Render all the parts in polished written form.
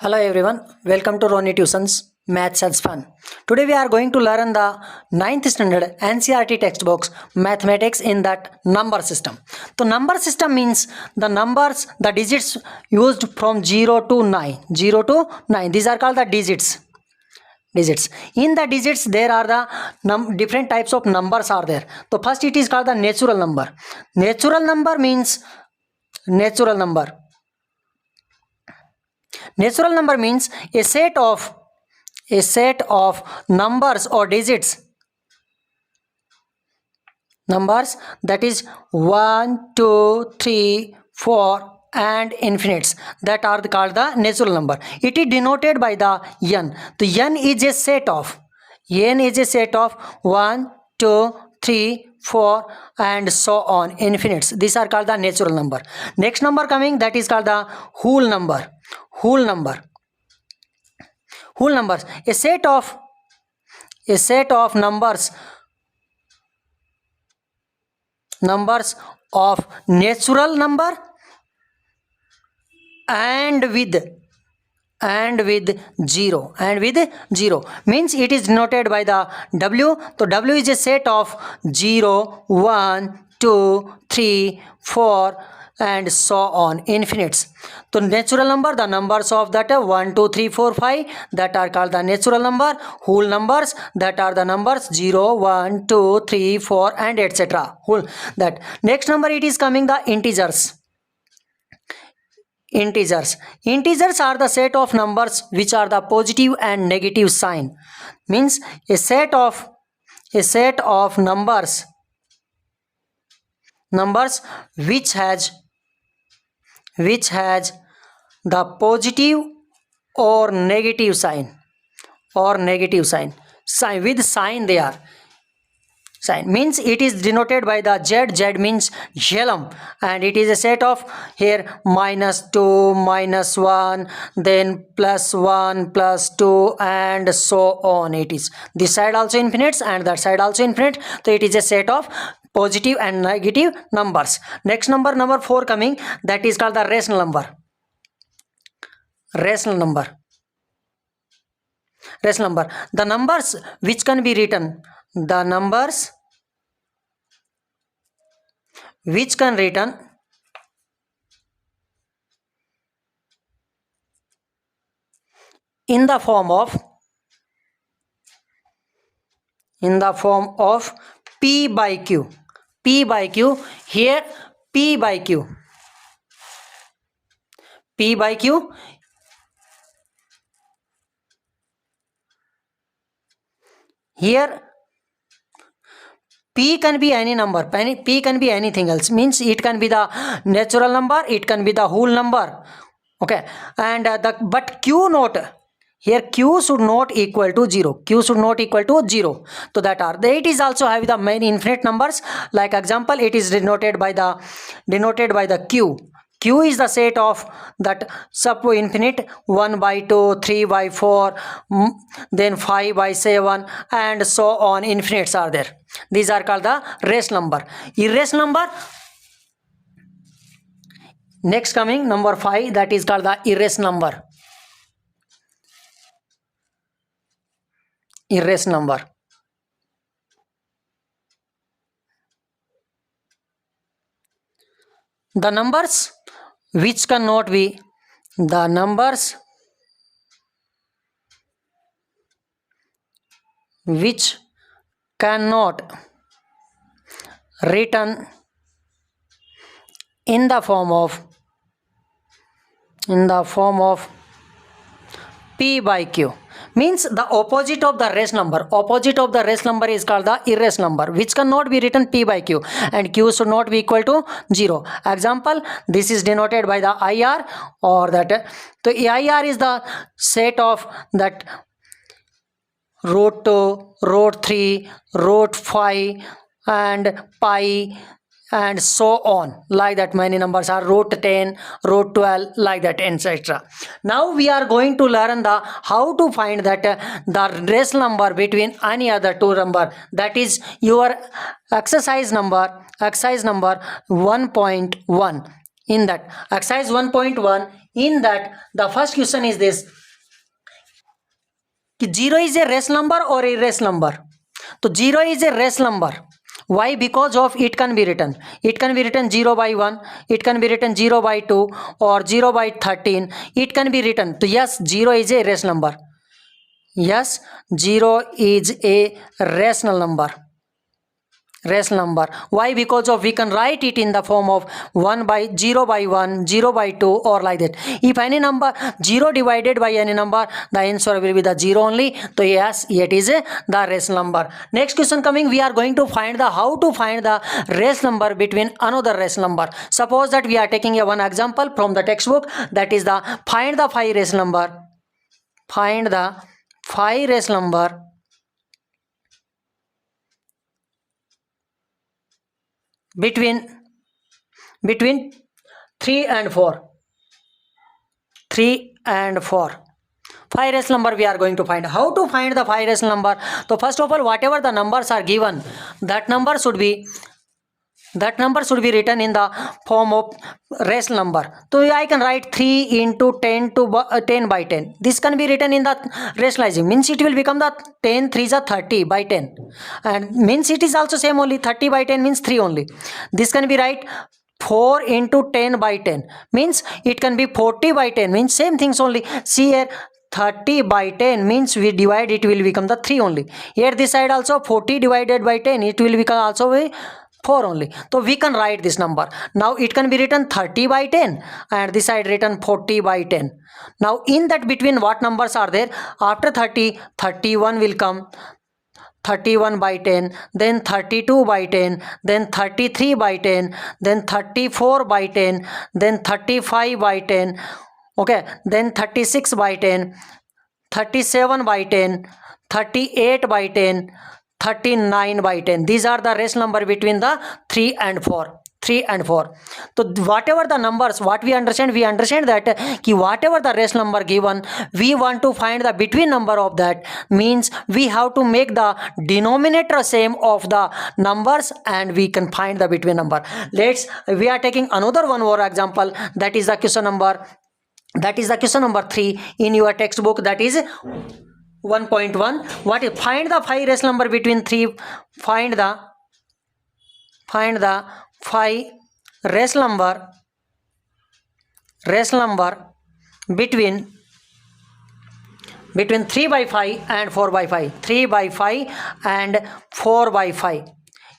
Hello everyone, welcome to Roni Tuitions Maths as Fun. Today we are going to learn the 9th standard NCERT textbooks mathematics in that number system. So number system means the numbers, the digits used from 0 to 9. 0 to 9. These are called the digits. In the digits there are the different types of numbers are there. So first it is called the natural number. Natural number means natural number. Natural number means a set of numbers or digits, numbers that is 1 2 3 4 and infinites, that are called the natural number. It is denoted by the n. The n is a set of 1 2 3 4 and so on, infinites. These are called the natural number. Next number coming, that is called the whole number. Whole numbers, a set of numbers of natural number and with zero, means it is denoted by the w. So w is a set of 0 1 2 3 4 and so on, infinites. So natural number, the numbers of that 1 2 3 4 5, that are called the natural number. Whole numbers, that are the numbers 0 1 2 3 4 and etc. Whole that. Next number, it is coming the integers. Integers are the set of numbers which are the positive and negative sign, means a set of numbers which has the positive or negative sign, sign with sign they are. Sign means it is denoted by the z means xylem, and it is a set of here -2 -1, then +1 +2 and so on. It is this side also infinites and that side also infinite. So it is a set of positive and negative numbers. Next number 4 coming, that is called the rational number. Rational number, the numbers which can be written, the numbers which can written in the form of p by q. Here p by q, here p can be any number, p can be anything else, means it can be the natural number, it can be the whole number, okay. And but q note, here q should not equal to 0. So that are it is also have the many infinite numbers. Like example, it is denoted by the q. Q is the set of that sub infinite 1 by 2, 3 by 4, then 5 by 7 and so on, infinites are there. These are called the rational number. Irrational number, next coming number 5, that is called the irrational number. Irrational number, the numbers which cannot be, the numbers which cannot written in the form of p by q, means the opposite of the rational number. Is called the irrational number, which cannot be written p by q, and q should not be equal to 0. Example, this is denoted by the IR, or that so IR is the set of that root 2, root 3, root 5 and pi and so on, like that. Many numbers are root 10, root 12, like that, etc. Now we are going to learn the how to find that the rational number between any other two number. That is your exercise number 1.1. In that exercise 1.1, In that, the first question is this: 0 is a rational number or irrational number? So 0 is a rational number. Why? Because of it can be written 0 by 1, it can be written 0 by 2 or 0 by 13. It can be written. So yes, 0 is a rational number. Yes, 0 is a rational number. Why? Because of we can write it in the form of 1 by 0 by 1, 0 by 2, or like that. If any number 0 divided by any number, the answer will be the 0 only. So yes, it is the rational number. Next question coming, we are going to find the how to find the rational number between another rational number. Suppose that we are taking a one example from the textbook, that is the find the 5 rational number. Find the 5 rational number between 3 and 4. 3 and 4. 5 rational number we are going to find. How to find the 5 rational number? So first of all, whatever the numbers are given, that number should be written in the form of rational number. So I can write 3 into 10 to 10 by 10. This can be written in the rationalizing. Means it will become the 10 3s are 30 by 10. And means it is also same only. 30 by 10 means 3 only. This can be right 4 into 10 by 10. Means it can be 40 by 10. Means same things only. See here, 30 by 10 means we divide, it will become the 3 only. Here this side also 40 divided by 10, it will become also a 4 only. So we can write this number. Now it can be written 30 by 10 and this side written 40 by 10. Now in that between what numbers are there? After 30, 31 will come. 31 by 10, then 32 by 10, then 33 by 10, then 34 by 10, then 35 by 10, okay, then 36 by 10, 37 by 10, 38 by 10, 39 by 10. These are the rational number between the 3 and 4. 3 and 4. So whatever the numbers, what we understand that whatever the rational number given, we want to find the between number of that. Means we have to make the denominator same of the numbers and we can find the between number. We are taking another one more example, that is the question number 3 in your textbook, that is 1.1. What is find the 5 rational number between 3? Find the 5 rational number between 3 by 5 and 4 by 5. 3 by 5 and 4 by 5.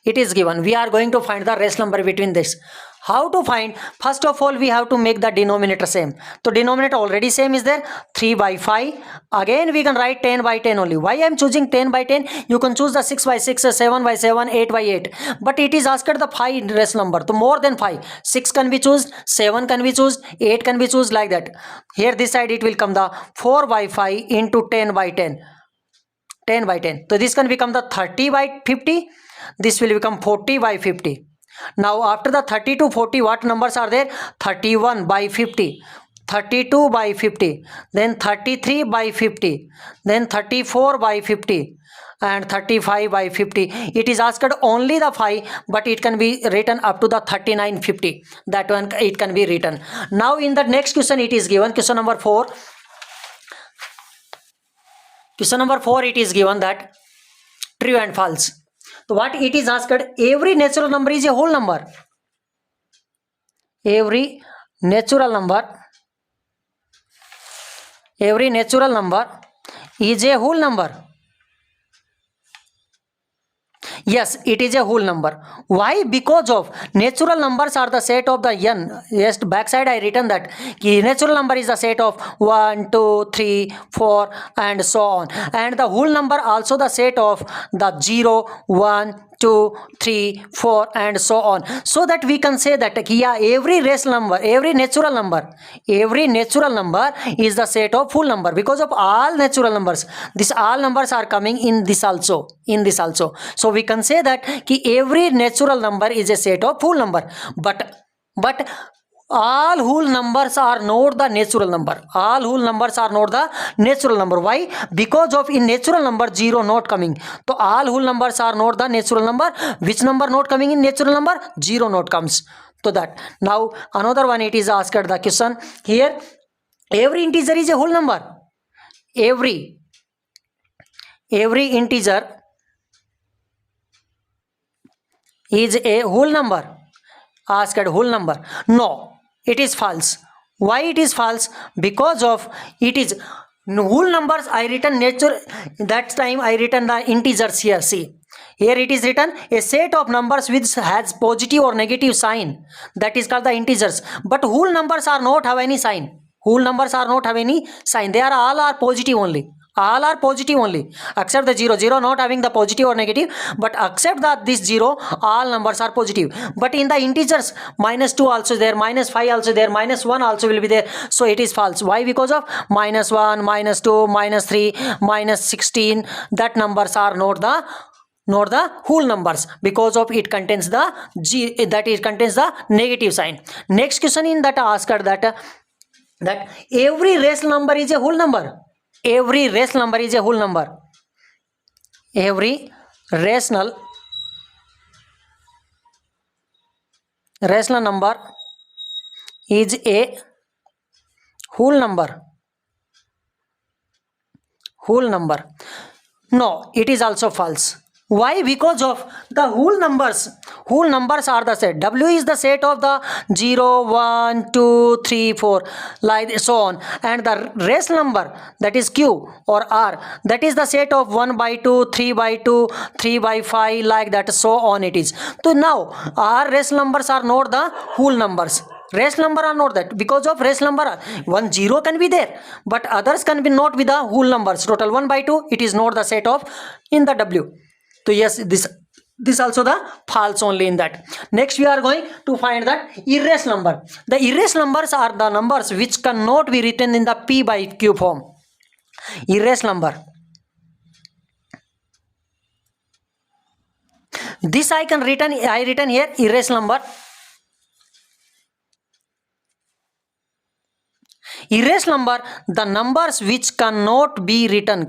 It is given. We are going to find the rational number between this. How to find? First of all, we have to make the denominator same. So denominator already same is there, 3 by 5. Again we can write 10 by 10 only. Why I am choosing 10 by 10? You can choose the 6 by 6, 7 by 7, 8 by 8. But it is asked the 5 rational number. So more than 5. 6 can be chosen, 7 can be chosen, 8 can be chosen, like that. Here this side it will come the 4 by 5 into 10 by 10. 10 by 10. So this can become the 30 by 50. This will become 40 by 50. Now after the 30 to 40, what numbers are there? 31 by 50, 32 by 50, then 33 by 50, then 34 by 50 and 35 by 50. It is asked only the 5, but it can be written up to the 39, 50. That one it can be written. Now in the next question it is given, question number 4. Question number 4, it is given that true and false. So what it is asked, every natural number is a whole number. Every natural number is a whole number. Yes, it is a whole number. Why? Because of natural numbers are the set of the n. Yes, backside I written that natural number is the set of 1, 2, 3, 4 and so on. And the whole number also the set of the 0, 1, 2, 3, 4 and so on. So that we can say that yeah, every natural number is the set of full number, because of all natural numbers. These all numbers are coming in this also. So we can say that every natural number is a set of full number. But all whole numbers are not the natural number. Why? Because of in natural number 0 not coming. So all whole numbers are not the natural number. Which number not coming in natural number? 0 not comes. So that. Now another one, it is asked the question here. Every integer is a whole number. Every integer is a whole number. Asked whole number. No, it is false. Why it is false? Because of it is whole numbers. I written nature, that time I written the integers here. See, here it is written a set of numbers which has positive or negative sign, that is called the integers. But whole numbers are not have any sign. Whole numbers are not have any sign. They are all are positive only. All are positive only except the 0 not having the positive or negative, but except that this 0 all numbers are positive. But in the integers, -2 also there, -5 also there, -1 also will be there. So it is false. Why? Because of -1, -2, -3, -16, that numbers are not the whole numbers, because of it contains the that it contains the negative sign. Next question in that asked that every rational number is a whole number. Every rational number is a whole number. Every rational number is a whole number. Whole number. No, it is also false. Why? Because of the whole numbers are the set. W is the set of the 0, 1, 2, 3, 4, like so on. And the rational number, that is Q or R, that is the set of 1 by 2, 3 by 2, 3 by 5, like that, so on it is. So now our rational numbers are not the whole numbers. Rational number are not that. Because of rational number, 1 0 can be there, but others can be not with the whole numbers. Total 1 by 2, it is not the set of in the W. So yes, this also the false only in that. Next we are going to find that irrational number. The irrational numbers are the numbers which cannot be written in the P by Q form. Irrational number. This I written here irrational number. Irrational number, the numbers which cannot be written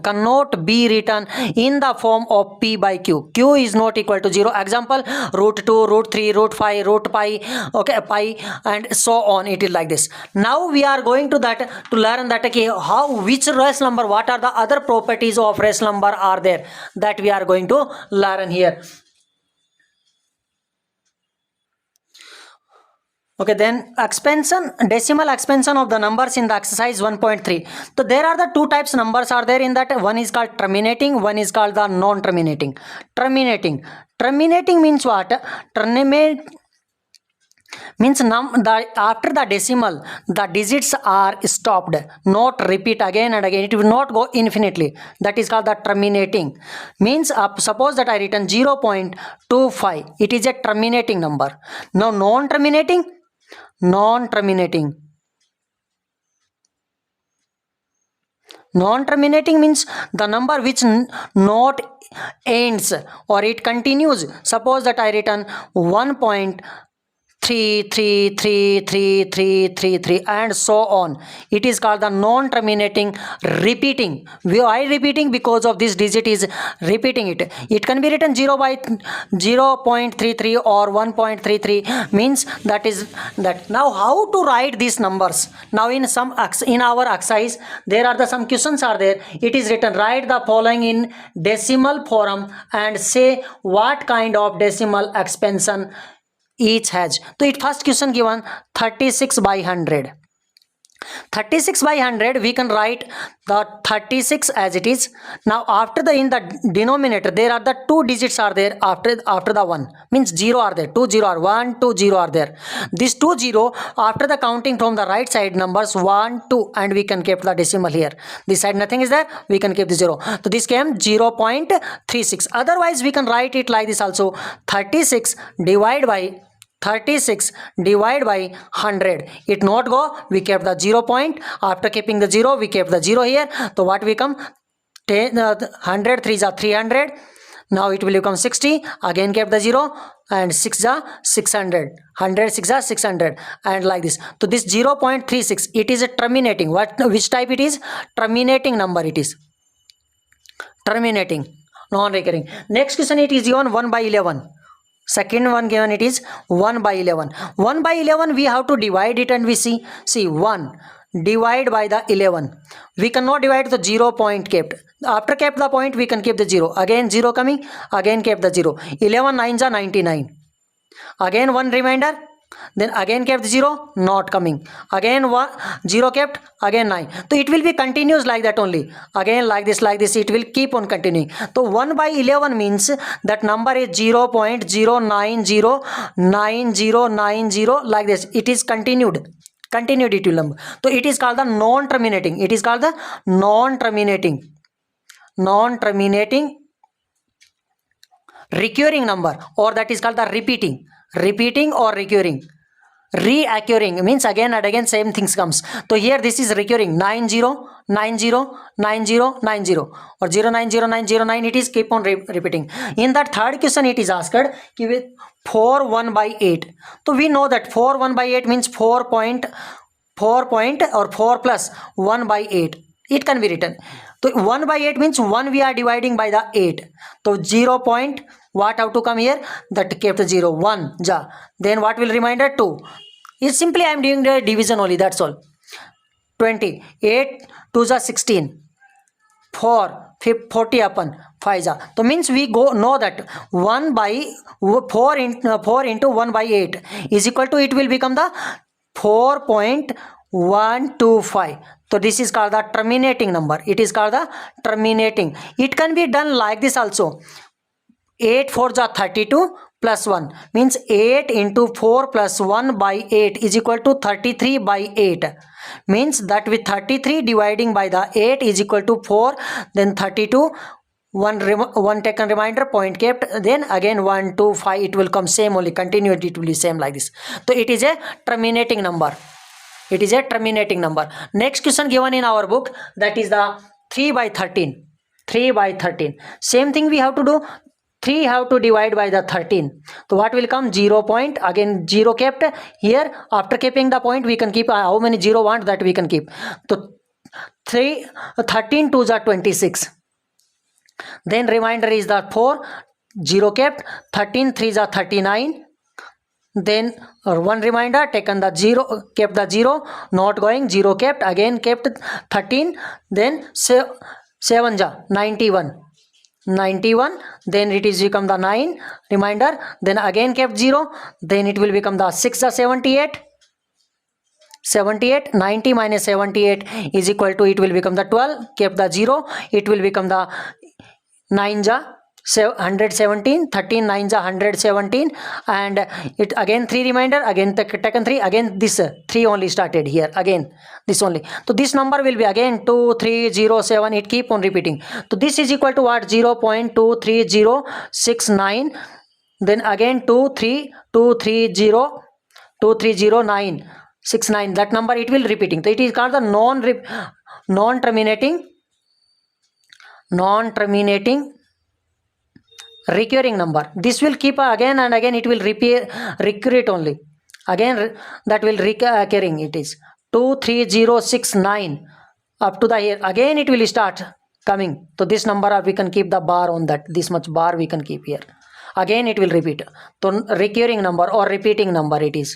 in the form of P by Q. Q is not equal to 0. Example, √2, √3, √5, √pi, okay, pi, and so on. It is like this. Now we are going to learn that okay, which rational number, what are the other properties of rational number are there, that we are going to learn here. Okay, then decimal expansion of the numbers in the exercise 1.3. So there are the two types numbers are there in that. One is called terminating, one is called the non-terminating. Terminating means what? Means after the decimal, the digits are stopped, not repeat again and again. It will not go infinitely. That is called the terminating. Means suppose that I written 0.25. It is a terminating number. Now non-terminating means the number which not ends or it continues. Suppose that I written 1.3333333 and so on. It is called the non-terminating repeating. Why repeating? Because of this digit is repeating it. It can be written 0.33 or 1.33, means that is that. Now how to write these numbers? Now in our exercise there are some questions are there. It is written, write the following in decimal form and say what kind of decimal expansion each has. So it first question given 36 by 100. 36 by 100, we can write the 36 as it is. Now after in the denominator there are the two digits are there after the 1, means 0 are there, 2 0 are 1 2 0 are there. This 2 0 after the counting from the right side numbers 1 2, and we can keep the decimal here. This side nothing is there, we can keep the 0. So this came 0.36. Otherwise we can write it like this also, 36 divided by 100. It not go, we kept the 0 point. After keeping the 0, we kept the 0 here. So what we come? 100 3 are 300. Now it will become 60. Again kept the 0 and 6 are 600. 100 6 are 600, and like this. So this 0.36, it is a terminating. Which type it is? Terminating number it is. Terminating, non-recurring. Next question, it is given 1 by 11. Second one given, it is 1 by 11. 1 by 11 we have to divide it and we see 1. divide by the 11. We cannot divide the 0 point kept. After kept the point, we can keep the 0. Again 0 coming, again kept the 0. 11 9s are 99. Again 1 remainder, then again kept 0, not coming. Again 1 0 kept, again 9. So it will be continuous like that only. Again like this, it will keep on continuing. So 1 by 11 means that number is 0.0909090 like this. It is continued it will number. So it is called the non-terminating. It is called the non-terminating recurring number, or that is called the repeating or recurring. Reoccurring means again and again same things comes. So here this is recurring 90909090 or 090909. It is keep on repeating. In that third question it is asked with 4 1 by 8. So we know that 4 1 by 8 means 4 point or 4 plus 1 by 8. It can be written. So 1 by 8 means 1 we are dividing by the 8. So 0 point, what have to come here? That kept 0, 1 ja. Then what will remainder? 2. It's simply I am doing the division only, that's all. 20. 8 2 ja 16. 4 40 upon 5 ja. So means we know that 1 by 4 into 1 by 8 is equal to, it will become the 4.125. So this is called the terminating number. It is called the terminating. It can be done like this also. 8 4 ja 32 plus 1 means 8 into 4 plus 1 by 8 is equal to 33 by 8. Means that with 33 dividing by the 8 is equal to 4, then 32, one taken reminder, point kept, then again 1 2 5, it will come same only, continued, it will be same like this. So it is a terminating number. It is a terminating number. Next question given in our book, that is the 3 by 13. 3 by 13. Same thing we have to do. 3 have to divide by the 13. So what will come? 0 point. Again 0 kept. Here after keeping the point, we can keep how many 0 want, that we can keep. So 13 2s are 26. Then remainder is the 4. 0 kept. 13 3s are 39. Then one reminder, taken the 0, kept the 0, not going, 0 kept, again kept 13, then 7 ja 91, then it is become the 9 reminder, then again kept 0, then it will become the 6 ja 78, 90 minus 78 is equal to, it will become the 12, kept the 0, it will become the 9 ja 117, 13 9s are 117, and it again 3 reminder, again taken 3, again this 3 only started here, again this only. So this number will be again 2307, it keep on repeating. So this is equal to what? 0.23069, then again 232302969, that number it will repeating. So it is called the non-terminating recurring number. This will keep again and again, it will recur only, again that will recurring. It is 23069 up to the here, again it will start coming. So this number we can keep the bar on that, this much bar we can keep here, again it will repeat. So recurring number or repeating number it is.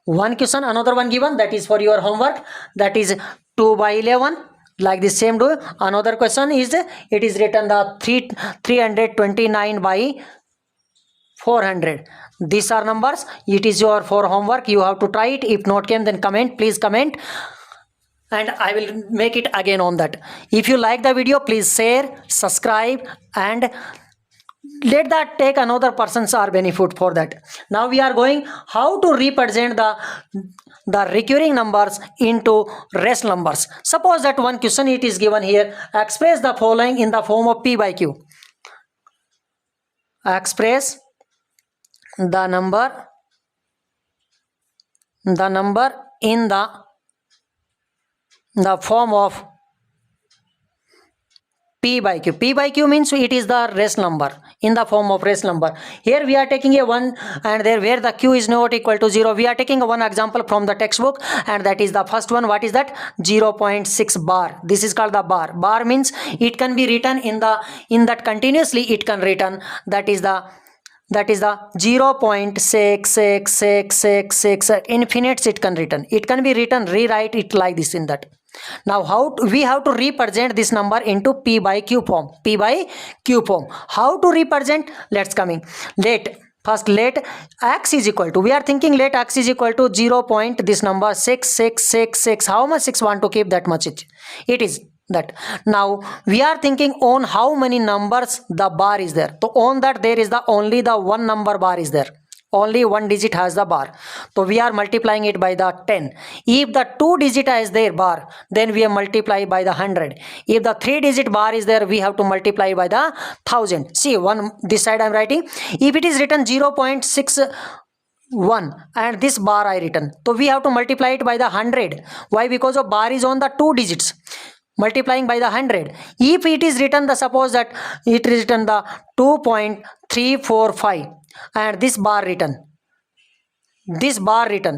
One question, another one given, that is for your homework, that is 2 by 11. Like this same do. Another question is, it is written the 329 by 400. These are numbers. It is your for homework. You have to try it. If not came, then comment. Please comment, and I will make it again on that. If you like the video, please share, subscribe, and let that take another person's or benefit for that. Now we are going how to represent the recurring numbers into rest numbers. Suppose that one question it is given here, express the following in the form of P by Q. Express the number in the form of P by Q. P by Q means it is the rest number in the form of rest number. Here we are taking a 1, and there where the Q is not equal to 0, we are taking one example from the textbook, and that is the first one. What is that? 0.6 bar. This is called the bar. Bar means it can be written in that continuously it can written, that is the that is the 0.66666 infinites it can written. It can be written, rewrite it like this in that. Now we have to represent this number into p by q form. P by q form. How to represent? Let's coming. First let x is equal to, we are thinking let x is equal to 0. This number 6666. How much 6 want to keep, that much it is that. Now we are thinking on how many numbers the bar is there. So on that there is the only the one number bar is there. Only one digit has the bar. So we are multiplying it by the 10. If the 2 digit is there bar, then we multiply by the 100. If the 3 digit bar is there, we have to multiply by the 1000. See, this side I am writing. If it is written 0.61 and this bar I written, so we have to multiply it by the 100. Why? Because of bar is on the 2 digits. Multiplying by the 100. If it is written the, suppose that it is written the 2.345 and this bar written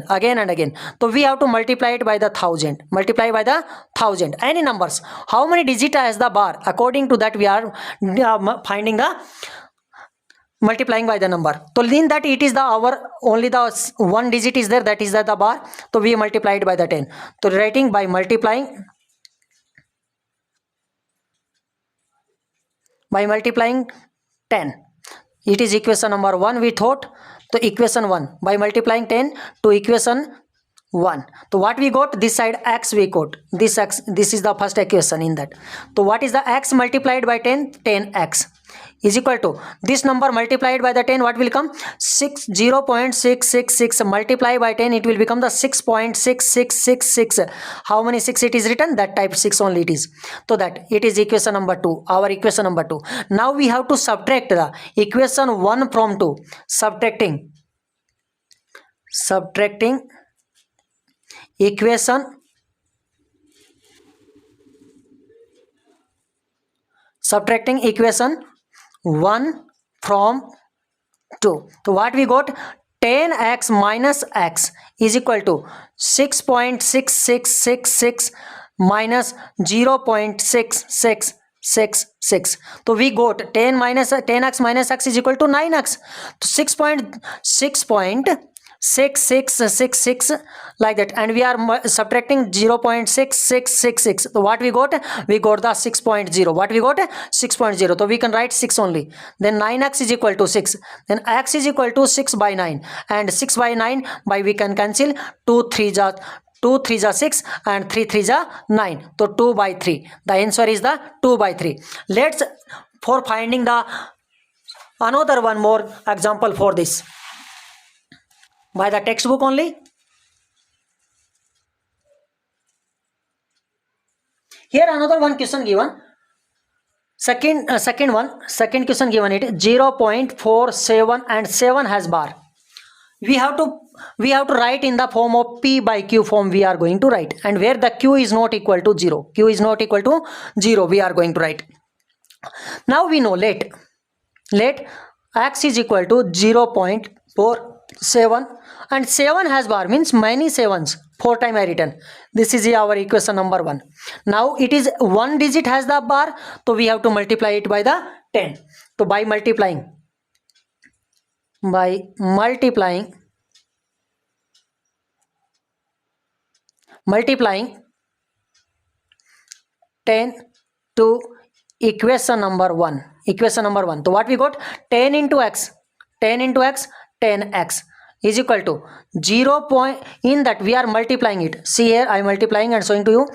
again and again, so we have to multiply it by the 1000. Multiply by the 1000 any numbers. How many digit has the bar? According to that we are finding the multiplying by the number. So in that it is the our only the one digit is there, that is the bar. So we multiplied by the 10. So writing by multiplying 10, it is equation number 1 we thought. So equation 1 by multiplying 10 to equation 1. So what we got? This side x we got. This x, this is the first equation in that. So what is the x multiplied by 10? 10x is equal to this number multiplied by the 10. What will come? 0.666 multiply by 10. It will become the 6.6666. How many 6 it is written? That type 6 only it is. So that it is equation number 2. Our equation number 2. Now we have to subtract the equation 1 from 2. Subtracting equation subtracting equation 1 from 2. So what we got? 10x minus x is equal to 6.6666 minus 0.6666. So we got 10x minus x is equal to 9x. So 6.6666 like that, and we are subtracting 0.6666. So what we got? We got the 6.0. What we got? 6.0. So we can write 6 only. Then 9x is equal to 6. Then x is equal to 6 by 9, and 6 by 9 by we can cancel 2 3 is 6 and 3 3 is 9. So 2 by 3. The answer is the 2 by 3. Let's for finding the another one more example for this by the textbook only. Here another one question given. Second question given it 0.47 and 7 has bar. We have to write in the form of p by q form we are going to write, and where the q is not equal to 0. Q is not equal to 0 we are going to write. Now we know let x is equal to 0.47 and 7 has bar means many 7s. 4 time I written. This is our equation number 1. Now it is one digit has the bar, so we have to multiply it by the 10. So by multiplying 10 to equation number 1. So what we got? 10 into x 10x is equal to 0. In that we are multiplying it. See here I am multiplying and showing to you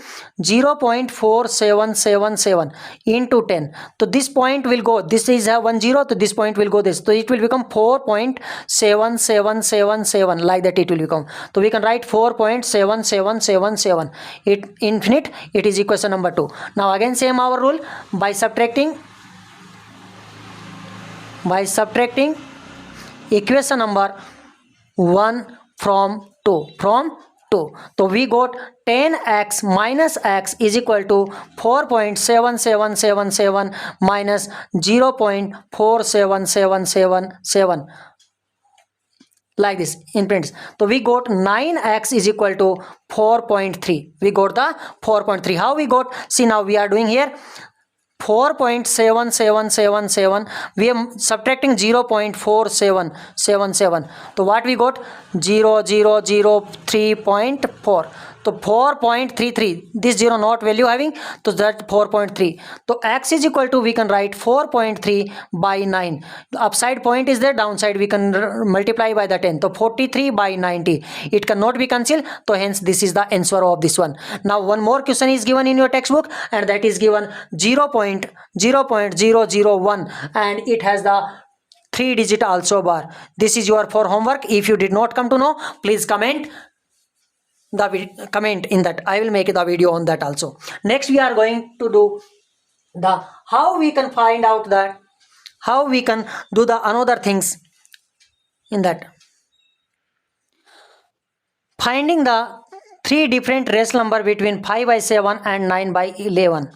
0.4777 into 10. So this point will go, this is a 10, so this point will go this. So it will become 4.7777 like that it will become. So we can write 4.7777. It infinite, it is equation number 2. Now again same our rule by subtracting equation number 1 from 2. So we got 10x minus x is equal to 4.7777 minus 0.47777 like this in prints. So we got 9x is equal to 4.3. We got the 4.3. How we got? See now we are doing here 4.7777, we are subtracting 0.4777. So what we got? 0003.4. So 4.33, this 0 not value having, so that 4.3. So x is equal to, we can write 4.3 by 9. The upside point is there, downside we can multiply by the 10. So 43 by 90, it cannot be cancelled, so hence this is the answer of this one. Now one more question is given in your textbook, and that is given 0.001, and it has the 3-digit also bar. This is your for homework. If you did not come to know, please comment in that. I will make the video on that also. Next we are going to do the how we can find out that, how we can do the another things in that. Finding the 3 different race number between 5 by 7 and 9 by 11.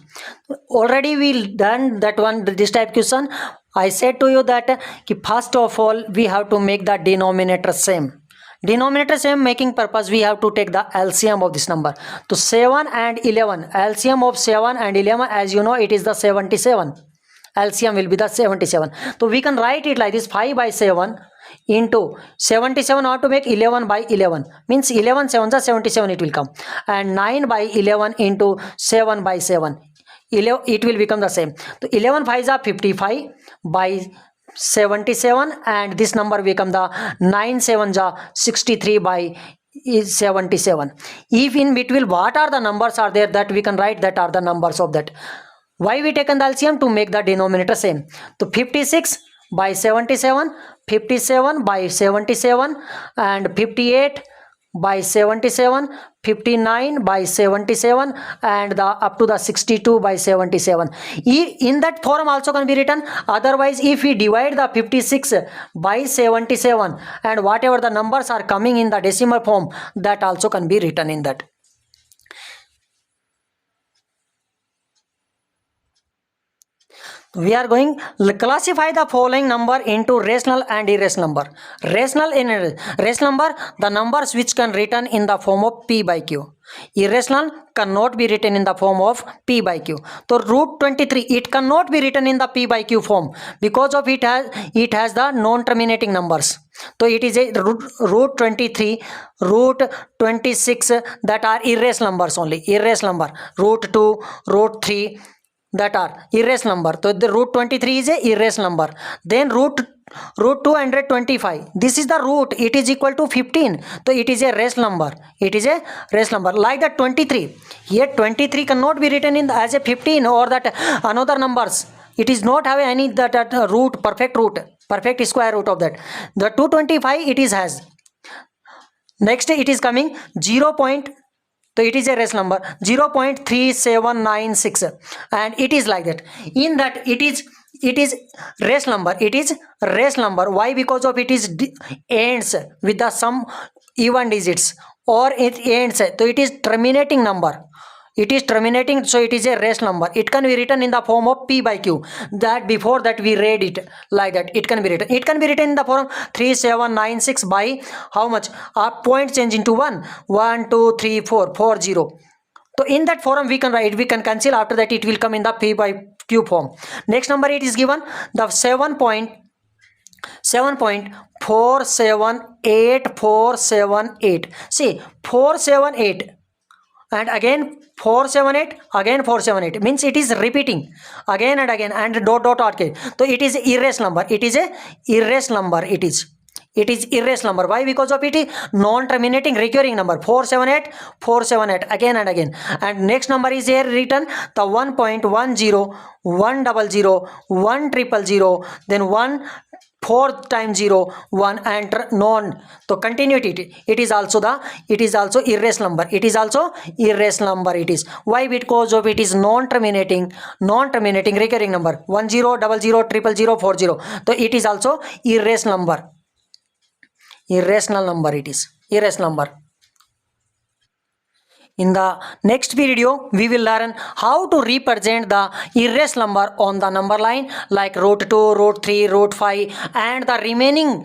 Already we done that one, this type question. I said to you that first of all we have to make the denominator same. Denominator same making purpose, we have to take the LCM of this number. So 7 and 11, LCM of 7 and 11, as you know, it is the 77. LCM will be the 77. So we can write it like this: 5 by 7 into 77, or to make 11 by 11, means 11 7s are 77 it will come, and 9 by 11 into 7 by 7, it will become the same. So 11 5s are 55 by 77, and this number become the 9 7s are 63 by 77. If in between what are the numbers are there, that we can write that are the numbers of that. Why we taken the LCM? To make the denominator same. So 56 by 77, 57 by 77, and 58 by 77, 59 by 77, and the up to the 62 by 77. In that form also can be written. Otherwise, if we divide the 56 by 77, and whatever the numbers are coming in the decimal form, that also can be written in that. We are going to classify the following number into rational and irrational number. Rational number, the numbers which can written in the form of P by Q. Irrational cannot be written in the form of P by Q. So root 23, it cannot be written in the P by Q form because of it has the non-terminating numbers. So it is a root 23, root 26, that are irrational numbers only. Irrational number, root 2, root 3, that are irrational number. So the root 23 is a irrational number. Then root 225, this is the root, it is equal to 15. So it is a rational number. It is a rational number. Like that 23, here 23 cannot be written in as a 15 or that another numbers. It is not have any that root, perfect square root of that. The 225 it is has. Next it is coming 0. So it is a rational number 0.3796, and it is like that. In that it is rational number. It is rational number. Why? Because of it is ends with the some even digits, or it ends. So it is terminating number. It is terminating, so it is a rational number. It can be written in the form of P by Q. That before that we read it like that. It can be written. It can be written in the form 3796 by how much? Point change into 1. 1, 2, 3, 4. 4, 0. So in that form we can write. We can cancel. After that it will come in the P by Q form. Next number it is given the 7.478478. See 478. And again 478, again 478, means it is repeating again and again, and dot arcade. So it is irrational number. It is a irrational number. It is irrational number. Why? Because of it is non-terminating recurring number. 478 again and again. And next number is here written the 1.10, 100, 100, then 1 4 times 0 1 and non. So continuity. It is also irrational number. It is also irrational number. It is. Why? Because of it is non-terminating recurring number. 10, 00, 000, 40. So it is also irrational number. Irrational number. It is irrational number. In the next video, we will learn how to represent the irrational number on the number line, like root 2, root 3, root 5, and the remaining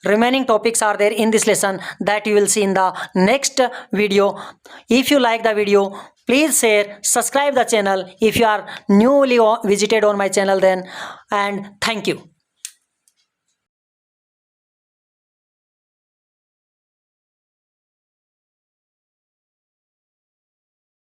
remaining topics are there in this lesson that you will see in the next video. If you like the video, please share, subscribe the channel if you are newly visited on my channel then, and thank you.